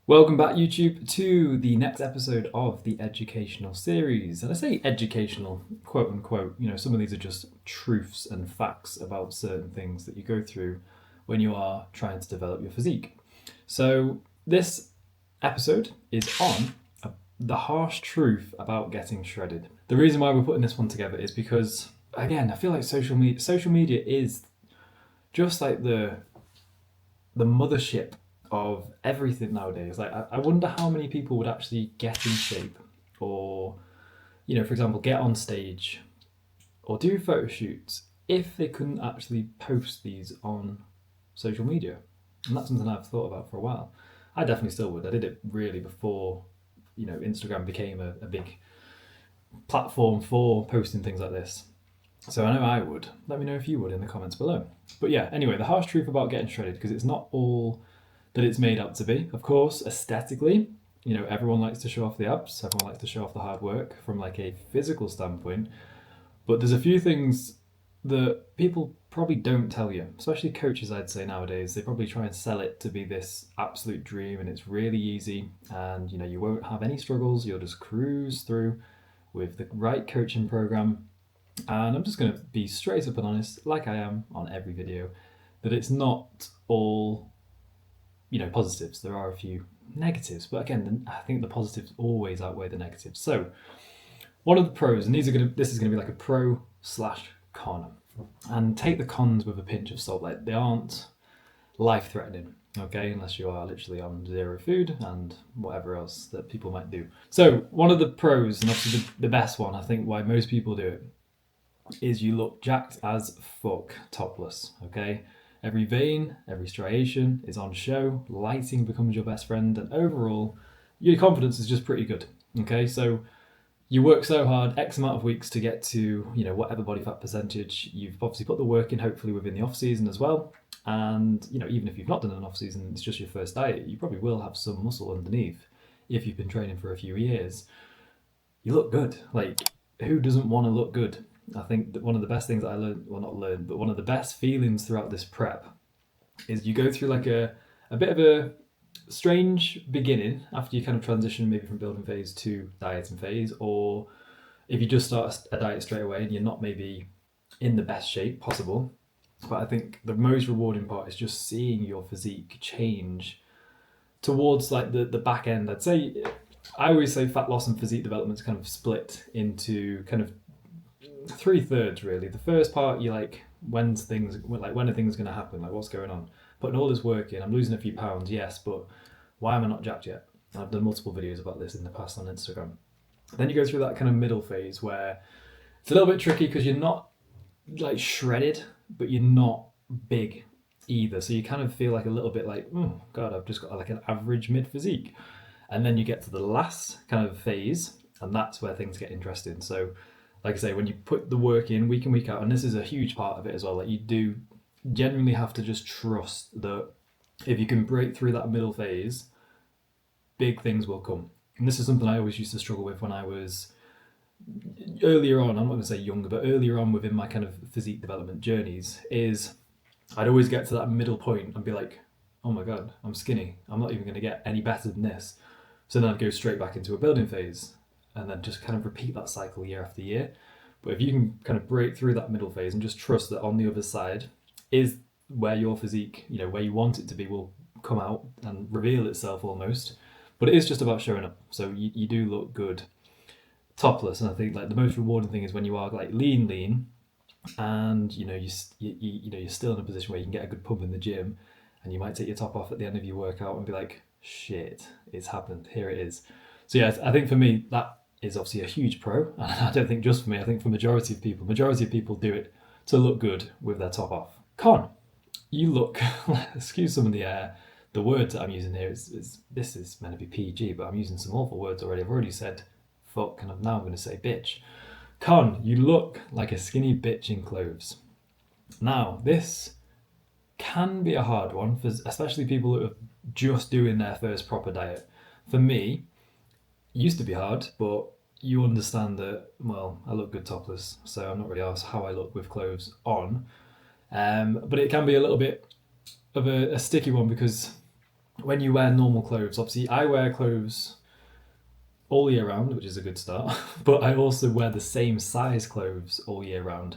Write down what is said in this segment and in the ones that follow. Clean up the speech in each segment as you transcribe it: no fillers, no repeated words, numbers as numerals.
Welcome back, YouTube, to the next episode of the educational series. And I say educational, quote unquote, some of these are just truths and facts about certain things that you go through when you are trying to develop your physique. So this episode is on the harsh truth about getting shredded. The reason why we're putting this one together is because, again, I feel like social media is just like the mothership of everything nowadays. Like, I wonder how many people would actually get in shape, or, for example, get on stage or do photo shoots if they couldn't actually post these on social media. And that's something I've thought about for a while. I definitely still would. I did it really before, Instagram became a big platform for posting things like this. So I know I would. Let me know if you would in the comments below. But yeah, anyway, the harsh truth about getting shredded, because it's not all that it's made out to be. Of course, aesthetically, everyone likes to show off the abs, everyone likes to show off the hard work from like a physical standpoint. But there's a few things that people probably don't tell you, especially coaches, I'd say nowadays. They probably try and sell it to be this absolute dream and it's really easy and you won't have any struggles, you'll just cruise through with the right coaching program. And I'm just going to be straight up and honest, like I am on every video, that it's not all positives. There are a few negatives, but again, I think the positives always outweigh the negatives. So one of the pros, and this is going to be like a pro/con, and take the cons with a pinch of salt. Like, they aren't life-threatening, okay, unless you are literally on zero food and whatever else that people might do. So one of the pros, and obviously the best one, I think why most people do it, is you look jacked as fuck topless, okay? Every vein, every striation is on show, lighting becomes your best friend, and overall, your confidence is just pretty good, okay? So you work so hard, X amount of weeks to get to, whatever body fat percentage. You've obviously put the work in, hopefully within the off season as well. And, even if you've not done an off season, it's just your first diet, you probably will have some muscle underneath if you've been training for a few years. You look good. Like, who doesn't want to look good? I think that one of the best things that I learned, well, not learned, but one of the best feelings throughout this prep is you go through like a bit of a strange beginning after you kind of transition maybe from building phase to dieting phase, or if you just start a diet straight away and you're not maybe in the best shape possible. But I think the most rewarding part is just seeing your physique change towards like the back end. I always say fat loss and physique development is kind of split into kind of 3/3 really. The first part, you're like, when are things going to happen? Like, what's going on? Putting all this work in, I'm losing a few pounds, yes, but why am I not jacked yet? And I've done multiple videos about this in the past on Instagram. Then you go through that kind of middle phase where it's a little bit tricky because you're not like shredded, but you're not big either. So you kind of feel like a little bit like, oh God, I've just got like an average mid physique. And then you get to the last kind of phase, and that's where things get interesting. So like I say, when you put the work in week in, week out, and this is a huge part of it as well, like you do genuinely have to just trust that if you can break through that middle phase, big things will come. And this is something I always used to struggle with when I was earlier on, I'm not going to say younger, but earlier on within my kind of physique development journeys, is I'd always get to that middle point and be like, oh my God, I'm skinny. I'm not even going to get any better than this. So then I'd go straight back into a building phase and then just kind of repeat that cycle year after year. But if you can kind of break through that middle phase and just trust that on the other side is where your physique, where you want it to be, will come out and reveal itself almost. But it is just about showing up. So you do look good topless. And I think like the most rewarding thing is when you are like lean, and you're still in a position where you can get a good pump in the gym, and you might take your top off at the end of your workout and be like, shit, it's happened, here it is. So yeah, I think for me that is obviously a huge pro, and I don't think just for me, I think for majority of people do it to look good with their top off. Con, you look, excuse some of the words that I'm using here, this is meant to be PG, but I'm using some awful words already. I've already said fuck, and now I'm going to say bitch. Con, you look like a skinny bitch in clothes. Now, this can be a hard one, for especially people that are just doing their first proper diet. For me, it used to be hard, but you understand that, well, I look good topless, so I'm not really asked how I look with clothes on. But it can be a little bit of a sticky one, because when you wear normal clothes, obviously I wear clothes all year round, which is a good start, but I also wear the same size clothes all year round.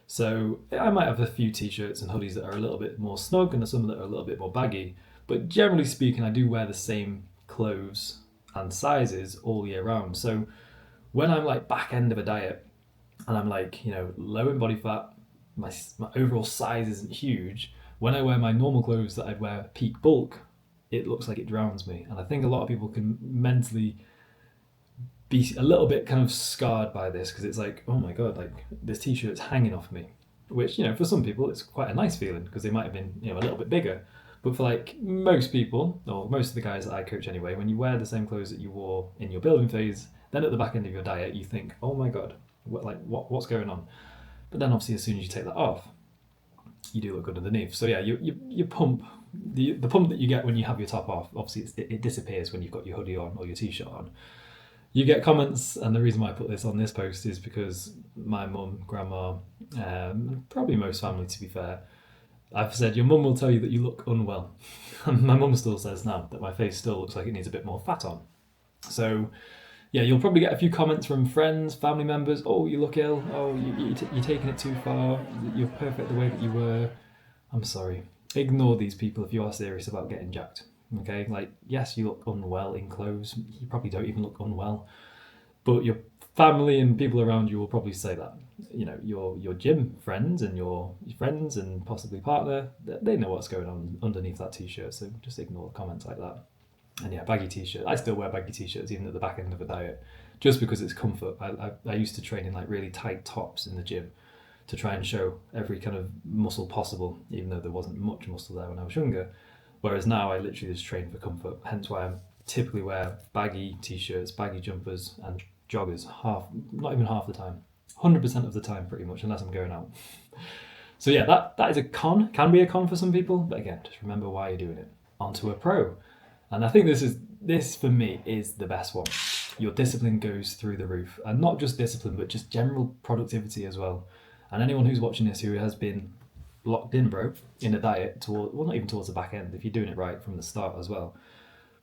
So I might have a few t-shirts and hoodies that are a little bit more snug and some that are a little bit more baggy, but generally speaking, I do wear the same clothes and sizes all year round. So when I'm like back end of a diet and I'm like, low in body fat, my overall size isn't huge, when I wear my normal clothes that I'd wear peak bulk, it looks like it drowns me. And I think a lot of people can mentally be a little bit kind of scarred by this because it's like, oh my god, like this t-shirt's hanging off me, which for some people it's quite a nice feeling because they might have been a little bit bigger, but for like most people or most of the guys that I coach anyway, when you wear the same clothes that you wore in your building phase, then at the back end of your diet you think, oh my god, what's going on? But then obviously as soon as you take that off, you do look good underneath. So yeah, you pump the pump that you get when you have your top off, obviously it disappears when you've got your hoodie on or your t-shirt on. You get comments, and the reason why I put this on this post is because my mum, grandma, probably most family to be fair, I've said your mum will tell you that you look unwell. And my mum still says now that my face still looks like it needs a bit more fat on. So yeah, you'll probably get a few comments from friends, family members. Oh, you look ill. Oh, you're taking it too far. You're perfect the way that you were. I'm sorry. Ignore these people if you are serious about getting jacked. Okay, like yes, you look unwell in clothes. You probably don't even look unwell, but your family and people around you will probably say that. Your gym friends and your friends and possibly partner, they know what's going on underneath that t-shirt. So just ignore comments like that. And yeah, baggy t-shirt. I still wear baggy t-shirts even at the back end of a diet, just because it's comfort. I used to train in like really tight tops in the gym to try and show every kind of muscle possible, even though there wasn't much muscle there when I was younger. Whereas now I literally just train for comfort, hence why I typically wear baggy t-shirts, baggy jumpers and joggers not even half the time, 100% of the time pretty much, unless I'm going out. So yeah, that is a can be a con for some people, but again, just remember why you're doing it. Onto a pro. And I think this for me is the best one. Your discipline goes through the roof, and not just discipline, but just general productivity as well. And anyone who's watching this who has been locked in, bro, in a diet not even towards the back end, if you're doing it right from the start as well.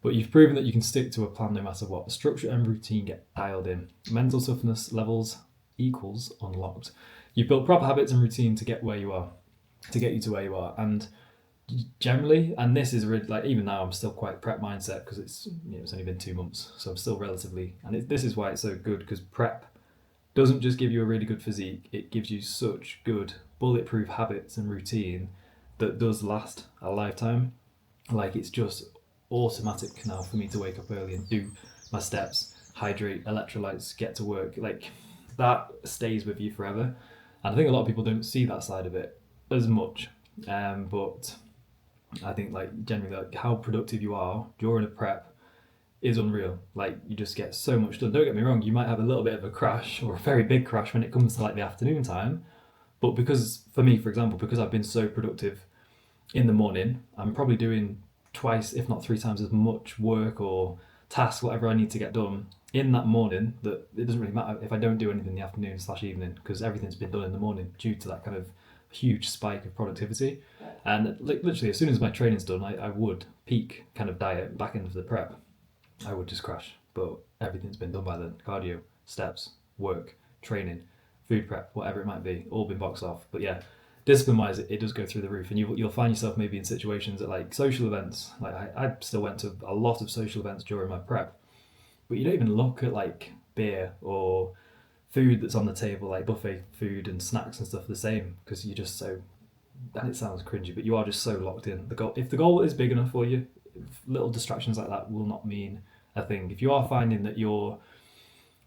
But you've proven that you can stick to a plan no matter what. Structure and routine get dialed in. Mental toughness levels equals unlocked. You've built proper habits and routine to get where you are, to get you to where you are. And generally, and this is really, like, even now I'm still quite prep mindset because it's only been 2 months, so I'm still relatively, and this is why it's so good, because prep doesn't just give you a really good physique, it gives you such good bulletproof habits and routine that does last a lifetime. Like, it's just automatic now for me to wake up early and do my steps, hydrate, electrolytes, get to work. Like, that stays with you forever. And I think a lot of people don't see that side of it as much, but I think, like, generally, like, how productive you are during a prep is unreal. Like, you just get so much done. Don't get me wrong, you might have a little bit of a crash or a very big crash when it comes to like the afternoon time, but because, for me, for example, because I've been so productive in the morning, I'm probably doing twice, if not 3 times as much work or task, whatever I need to get done in that morning, that it doesn't really matter if I don't do anything in the afternoon / evening, because everything's been done in the morning due to that kind of huge spike of productivity. And literally as soon as my training's done, I would peak kind of diet back into the prep, I would just crash. But everything's been done by then. Cardio, steps, work, training, food prep, whatever it might be, all been boxed off. But yeah, discipline wise, it does go through the roof, and you'll find yourself maybe in situations at like social events. Like I still went to a lot of social events during my prep, but you don't even look at like beer or food that's on the table, like buffet food and snacks and stuff, the same, because you're just so, and it sounds cringy, but you are just so locked in. If the goal is big enough for you, little distractions like that will not mean a thing. If you are finding that you're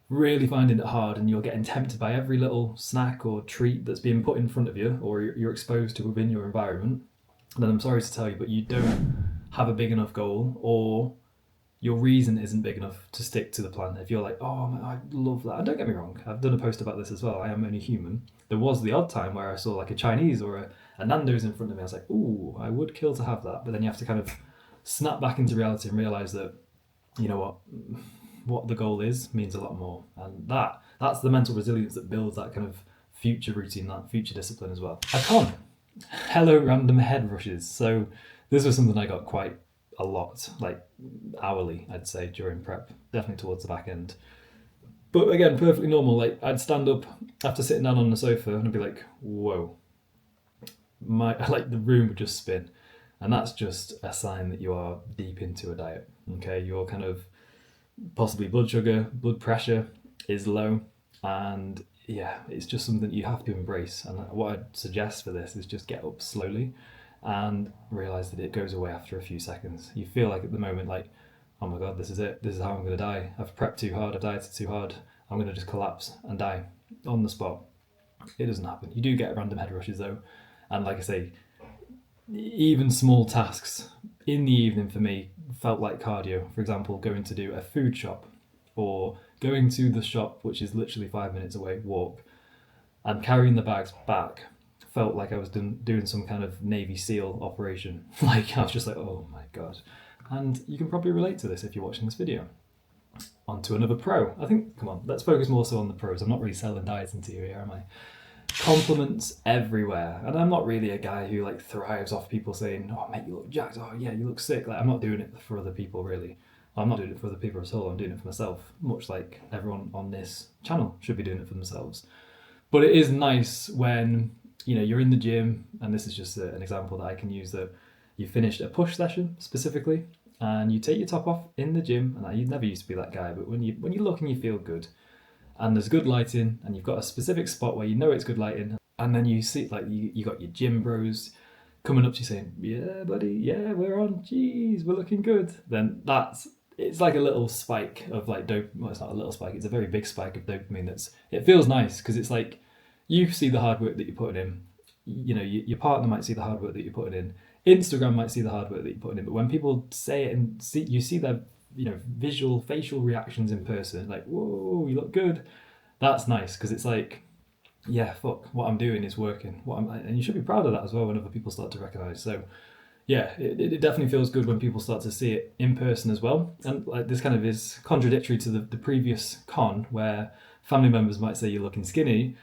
really finding it hard and you're getting tempted by every little snack or treat that's being put in front of you, or you're exposed to within your environment, then I'm sorry to tell you, but you don't have a big enough goal, or your reason isn't big enough to stick to the plan. If you're like, oh man, I love that, and don't get me wrong, I've done a post about this as well, I am only human. There was the odd time where I saw like a Chinese or a Nando's in front of me, I was like, ooh, I would kill to have that. But then you have to kind of snap back into reality and realise that, you know what the goal is means a lot more. And that's the mental resilience that builds that kind of future routine, that future discipline as well. A con. Hello random head rushes. So this was something I got quite a lot, like hourly, I'd say, during prep, definitely towards the back end. But again, perfectly normal. Like I'd stand up after sitting down on the sofa and I'd be like, whoa, like the room would just spin. And that's just a sign that you are deep into a diet. Okay, you're kind of possibly blood sugar, blood pressure is low, and yeah, it's just something you have to embrace. And what I'd suggest for this is just get up slowly and realize that it goes away after a few seconds. You feel like at the moment, like, oh my god, this is it. This is how I'm going to die. I've prepped too hard. I've dieted too hard. I'm going to just collapse and die on the spot. It doesn't happen. You do get random head rushes though, and like I say, even small tasks in the evening for me felt like cardio. For example, going to do a food shop or going to the shop, which is literally 5 minutes away, walk, and carrying the bags back felt like I was doing some kind of Navy SEAL operation. Like I was just like, oh my god. And you can probably relate to this if you're watching this video. On to another pro. I think, come on, let's focus more so on the pros. I'm not really selling dieting to you here, am I? Compliments everywhere, and I'm not really a guy who like thrives off people saying, oh mate, you look jacked, oh yeah, you look sick. Like I'm not doing it for other people really. I'm not doing it for other people at all. I'm doing it for myself, much like everyone on this channel should be doing it for themselves. But it is nice when, you know, you're in the gym, and this is just an example that I can use, that you finished a push session specifically and you take your top off in the gym, and you never used to be that guy, but when you look and you feel good, and there's good lighting, and you've got a specific spot where you know it's good lighting, and then you see like you got your gym bros coming up to you saying, yeah buddy, yeah, we're on, geez, we're looking good, then it's like a little spike of like well, it's not a little spike, it's a very big spike of dopamine. It feels nice because it's like you see the hard work that you're putting in, you know, your partner might see the hard work that you're putting in, Instagram might see the hard work that you're putting in, but when people say it and you see their, you know, visual facial reactions in person, like, whoa, you look good, that's nice, because it's like, yeah, fuck, what I'm doing is working. And you should be proud of that as well when other people start to recognize. So yeah, it definitely feels good when people start to see it in person as well. And like this kind of is contradictory to the previous con, where family members might say you're looking skinny,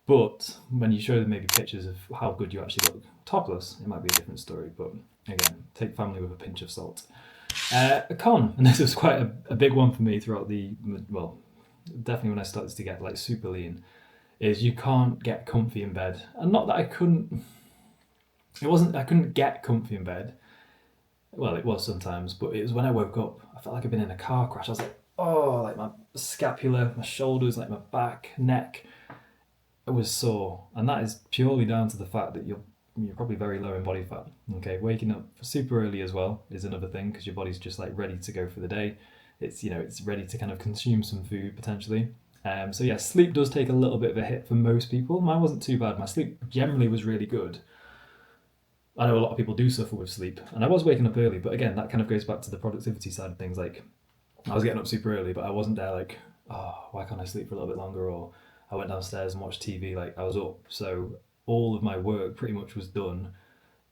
but when you show them maybe pictures of how good you actually look topless, it might be a different story. But again, take family with a pinch of salt. A con, and this was quite a big one for me throughout definitely when I started to get like super lean, is you can't get comfy in bed. And not that I couldn't get comfy in bed. Well, it was sometimes, but it was when I woke up, I felt like I'd been in a car crash. I was like, oh, like my scapula, my shoulders, like my back, neck, it was sore. And that is purely down to the fact that you're probably very low in body fat. Okay, waking up super early as well is another thing, because your body's just like ready to go for the day. It's, you know, it's ready to kind of consume some food potentially. So yeah, sleep does take a little bit of a hit for most people. Mine wasn't too bad. My sleep generally was really good. I know a lot of people do suffer with sleep, and I was waking up early, but again, that kind of goes back to the productivity side of things. Like, I was getting up super early, but I wasn't there like, oh, why can't I sleep for a little bit longer? Or I went downstairs and watched TV, like I was up. So all of my work pretty much was done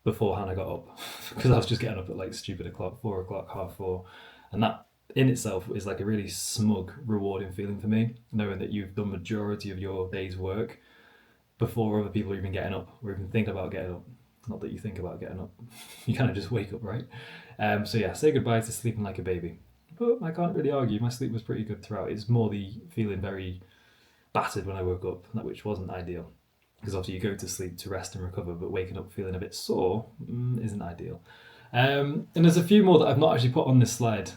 before Hannah got up, because I was just getting up at like stupid o'clock, 4 o'clock, 4:30. And that in itself is like a really smug, rewarding feeling for me, knowing that you've done majority of your day's work before other people are even getting up or even thinking about getting up. Not that you think about getting up, you kind of just wake up, right? So yeah, say goodbye to sleeping like a baby. But I can't really argue, my sleep was pretty good throughout. It's more the feeling very battered when I woke up, which wasn't ideal. Because obviously you go to sleep to rest and recover, but waking up feeling a bit sore isn't ideal. And there's a few more that I've not actually put on this slide,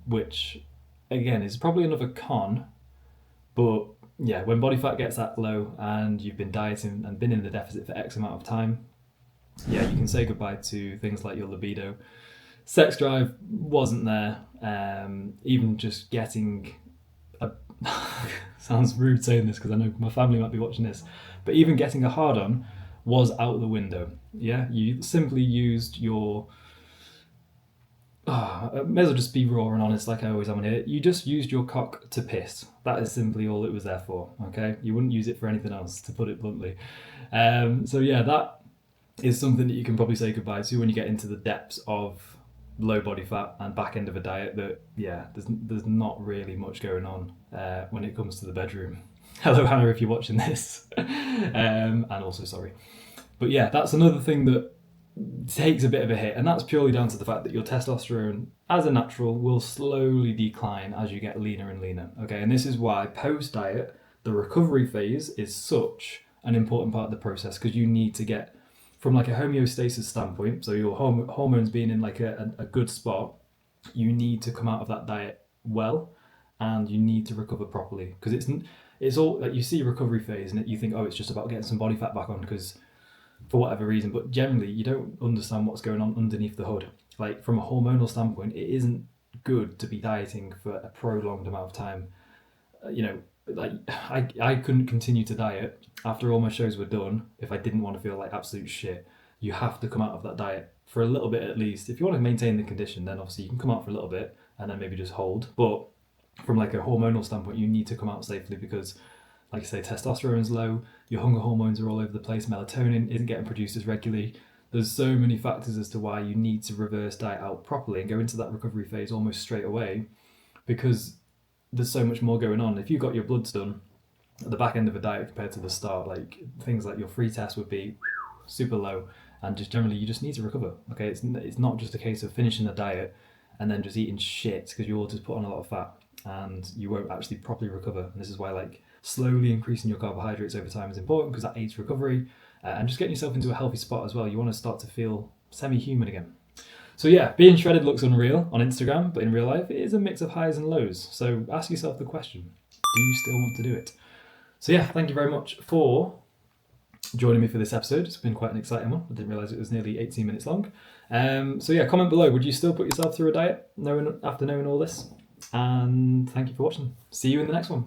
which again is probably another con, but yeah, when body fat gets that low and you've been dieting and been in the deficit for X amount of time, yeah, you can say goodbye to things like your libido. Sex drive wasn't there. Even just getting a sounds rude saying this because I know my family might be watching this, but even getting a hard on was out the window. Yeah, you simply used your I may as well just be raw and honest like I always am on here. You just used your cock to piss. That is simply all it was there for, okay? You wouldn't use it for anything else, to put it bluntly. So yeah, that is something that you can probably say goodbye to when you get into the depths of low body fat and back end of a diet. That, yeah, there's not really much going on when it comes to the bedroom. Hello Hannah, if you're watching this. And also sorry. But yeah, that's another thing that takes a bit of a hit, and that's purely down to the fact that your testosterone, as a natural, will slowly decline as you get leaner and leaner. Okay, and this is why post-diet, the recovery phase is such an important part of the process, because you need to get from like a homeostasis standpoint, so your hormones being in like a good spot, you need to come out of that diet well, and you need to recover properly, because it's all like you see recovery phase and you think, oh, it's just about getting some body fat back on because for whatever reason, but generally you don't understand what's going on underneath the hood. Like from a hormonal standpoint, it isn't good to be dieting for a prolonged amount of time. Like I couldn't continue to diet after all my shows were done if I didn't want to feel like absolute shit. You have to come out of that diet for a little bit at least. If you want to maintain the condition, then obviously you can come out for a little bit and then maybe just hold. But from like a hormonal standpoint, you need to come out safely because, like I say, testosterone's low, your hunger hormones are all over the place, melatonin isn't getting produced as regularly. There's so many factors as to why you need to reverse diet out properly and go into that recovery phase almost straight away, because there's so much more going on. If you got your bloods done at the back end of a diet compared to the start, like things like your free test would be super low, and just generally you just need to recover. Okay, it's not just a case of finishing the diet and then just eating shit because you will just put on a lot of fat and you won't actually properly recover. And this is why like slowly increasing your carbohydrates over time is important, because that aids recovery, and just getting yourself into a healthy spot as well. You want to start to feel semi-human again. So yeah, being shredded looks unreal on Instagram, but in real life it is a mix of highs and lows. So ask yourself the question, do you still want to do it? So yeah, thank you very much for joining me for this episode. It's been quite an exciting one. I didn't realise it was nearly 18 minutes long. So yeah, comment below, would you still put yourself through a diet after knowing all this? And thank you for watching. See you in the next one.